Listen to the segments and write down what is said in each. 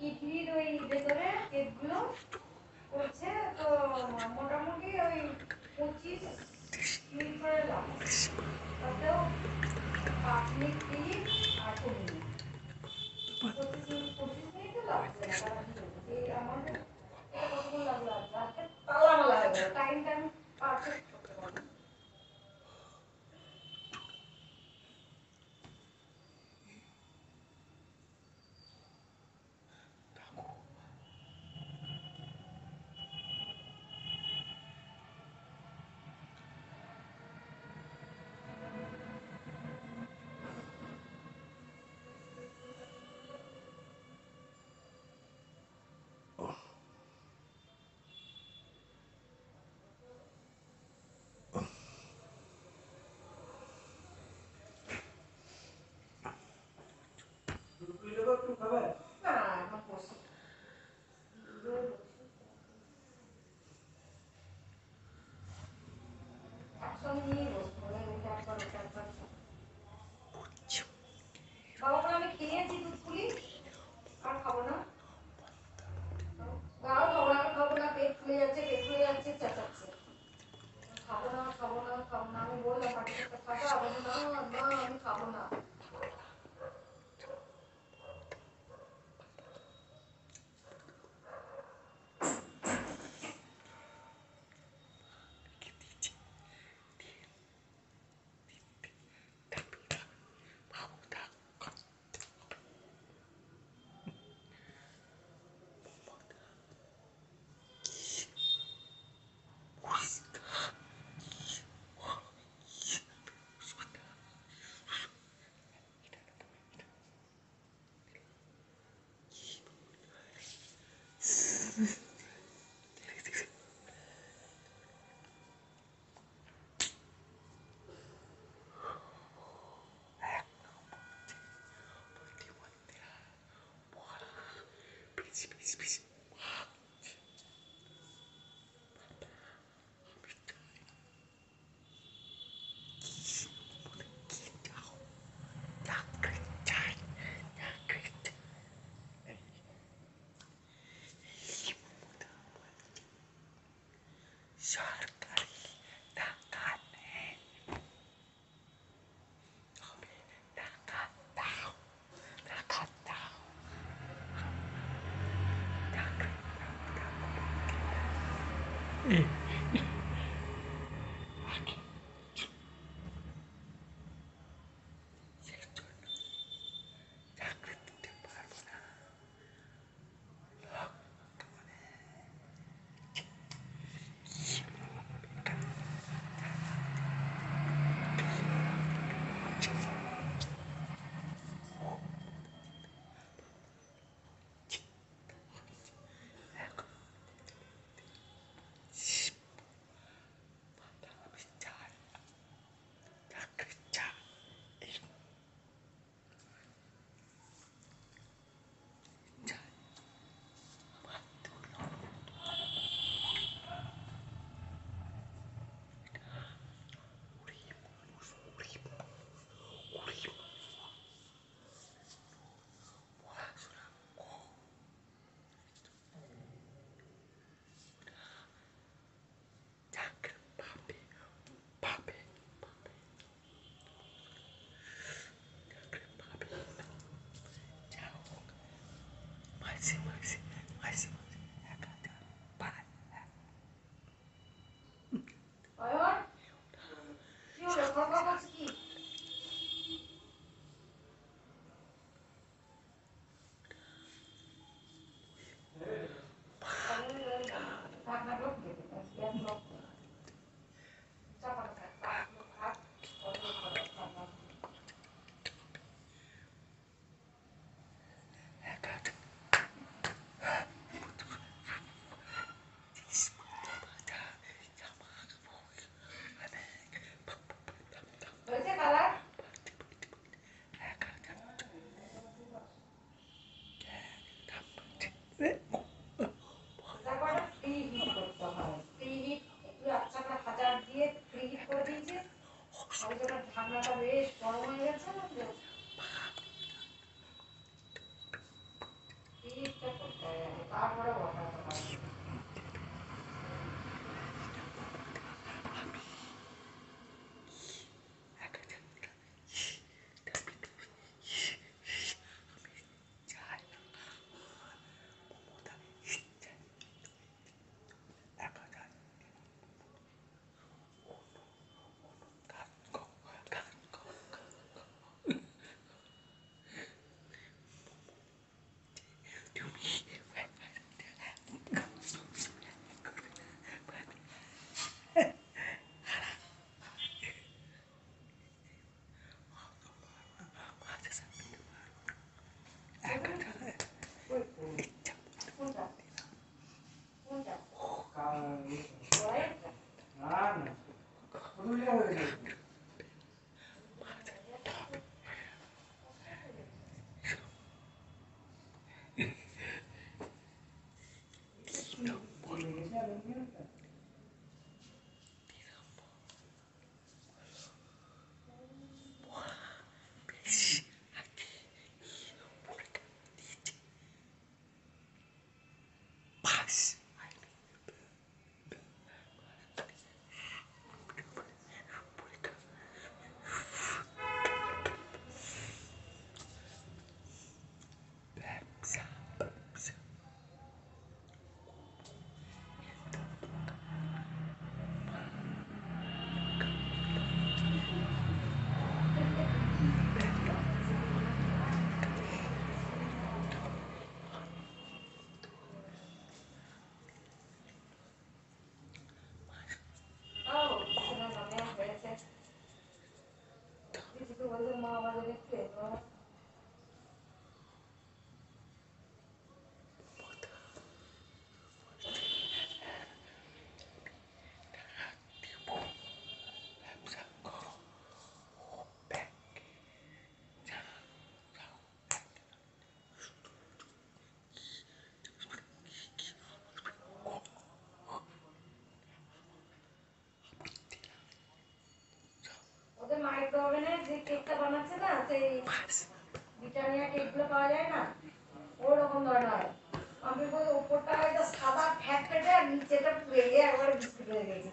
কিডনির ওই ভেতরে পেটগুলো করছে তো মোটামুটি ওই 25 মিনিট করে লাগছে তাতেও 5 মিনিট ক্লিনিক আর 20 মিনিট 25 মিনিটও লাগছে না তারা কি বলছে এই আমাদের এটা কতক্ষণ লাগলো আজকে তালা মালা হয়ে গেল টাইমটা আমি পারফেক্ট করতে পারবো না এখন বসি একসঙ্গে নিয়ে বসবো এটা একবার ওটা একবার বাবা বলে আমি খেয়েছি দুধ পুলি আর খাবো না গাও খাবো না পেট ফুলে যাচ্ছে চেঁচাচ্ছে খাবো না খাবো না খাবো না আমি বললাম পাটি একটা খাবা বলে না না আমি খাবো না ওদের মাইক্রো ওভেনে যে কেকটা বানাচ্ছে না, সেই ব্রিটানিয়া কেকগুলো পাওয়া যায় না, ওরকম ধরনের। আমি বলি উপরটা একটা সাদা ফ্যাট ফেটে আর নিচেটা পুড়ে গিয়ে একবারে বিস্কুট হয়ে গেছে।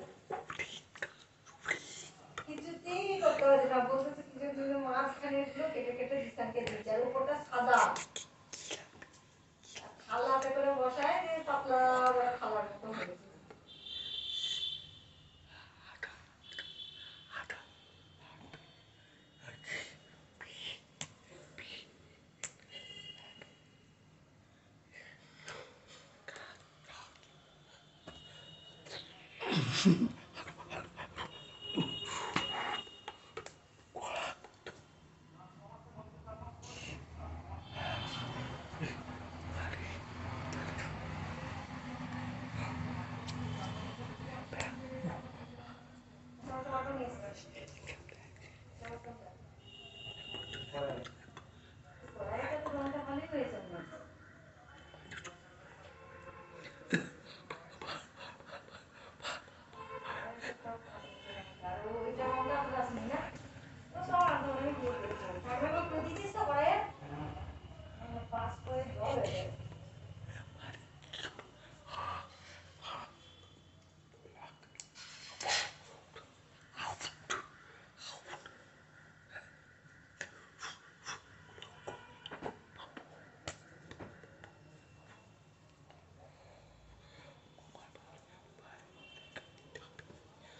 কিছুতেই করতে পারছি না, বলতেছে কিছু মাঝখানে এগুলো কেটে কেটে দিস্তানকে দিচ্ছে, আর উপরটা সাদা খালাতে করে বসায় যে পাতলা করে খালার মতো হয়েছে।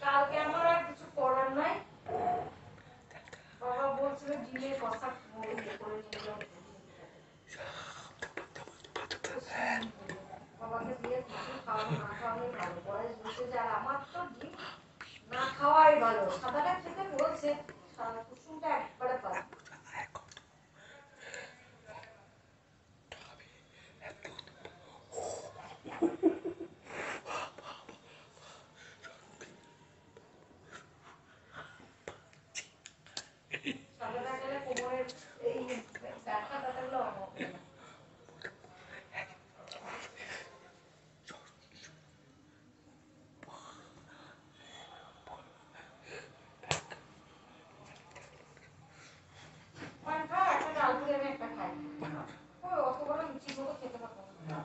কালকে আমার আর কিছু করার নাই, বাবা বলছিল ডিমের কষা করে নিলাম, বাবাকে দিয়ে কিছু খাওয়ানো না খাওয়ানোই ভালো, বয়স বসে যায়। আমার তো ডিম না খাওয়াই ভালো, সাদাটা খেতে বলছে, কুসুমটা একবারে পারে। সাদাটা খেলে কোমরের এই ব্যথা ব্যথাগুলো হবে না। একটা ডাল পুরি আমি একটা খাই, অত বড় লুচি গুলো খেতে পারবো না।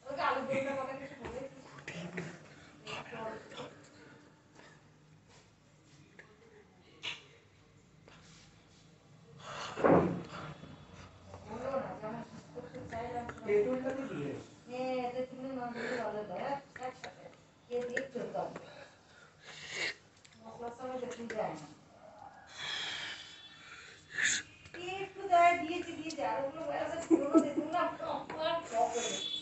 ওই আলু দমটার কথা কিছু বলেছিস? বলো না, যেমন সুস্থ করতে চাইলাম তুমি না দিলে ভালো দেয় একসাথে খেয়ে দেখতে হবে, মশলার সঙ্গে দেখতে যায় না, একটু দেয় দিয়েছি আর ওগুলো পুরোনো দেখুন না, আমার শখ হয়ে গেছে।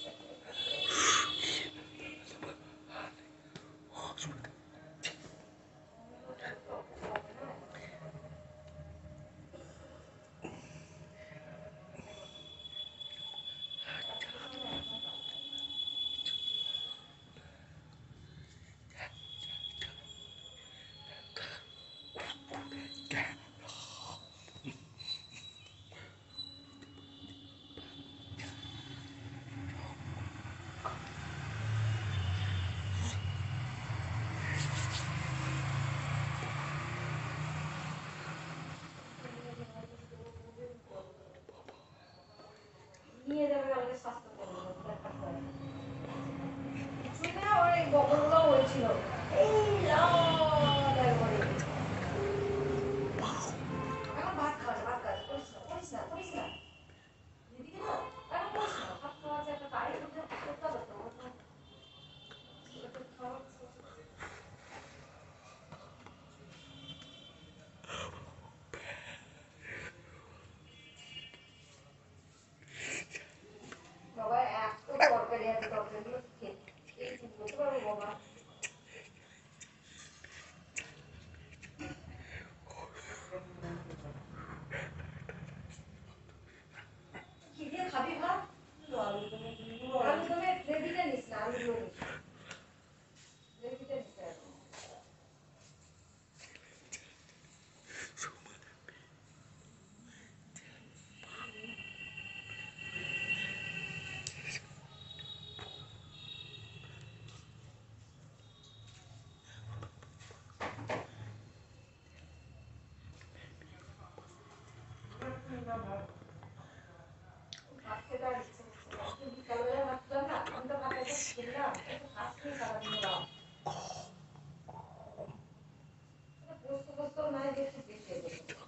নিয়ে যাবে কালকে স্বাস্থ্য কেন্দ্রে, শুনে ওর এই বগলগুলো হয়েছিল এই লাল একবারে। এখন ভাত খাওয়া, ভাত খাওয়া, করিস না করিস না করিস না। খেতে আর ইচ্ছে হচ্ছে না। একটু বিকালবেলা ভাবছিলাম না, আমি তো ভাত একটু খেলাম, একটু খাচ্ছি সারাদিন রাত। পোস্ত পোস্ত নাই যে একটু বেশি দেবো।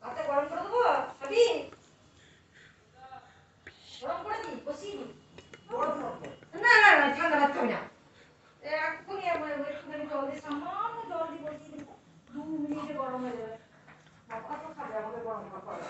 ভাতটা গরম করে দেবো, খাবি? গরম করে দিই, বসিয়ে দিই। না না না, ঠান্ডা ভাত খাবি না। এক্ষুনি একটুখানি জল দিয়ে, সামান্য জল দিয়ে বসিয়ে দিবো, 2 মিনিটে গরম হয়ে যাবে। বাবা তো খাবে, আমাকে গরম ভাত করা।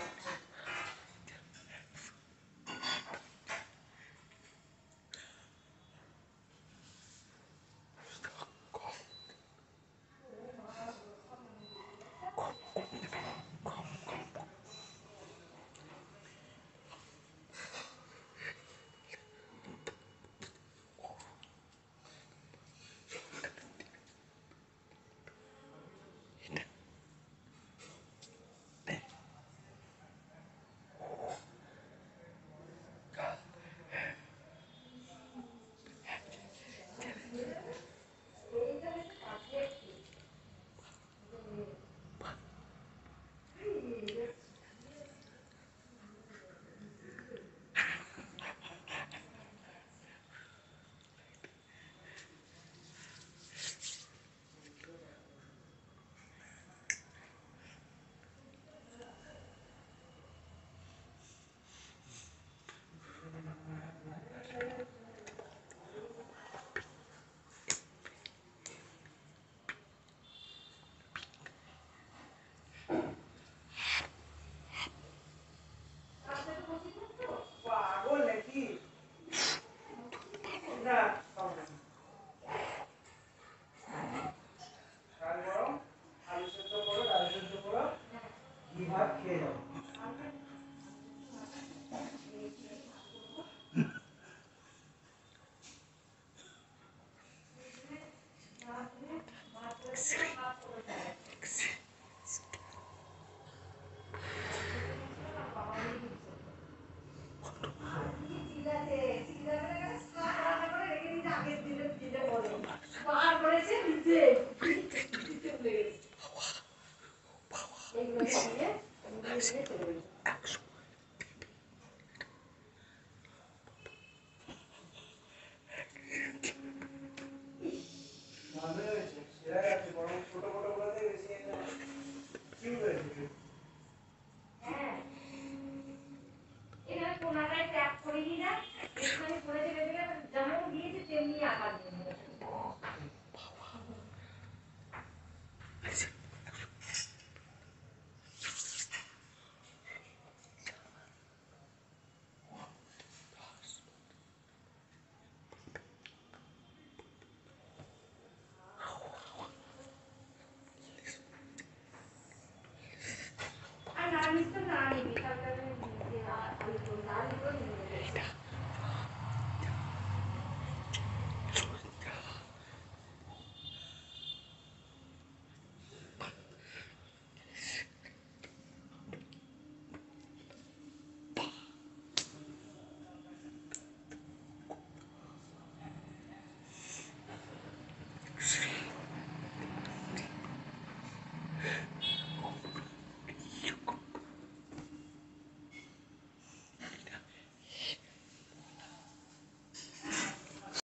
এইগুলো দিয়ে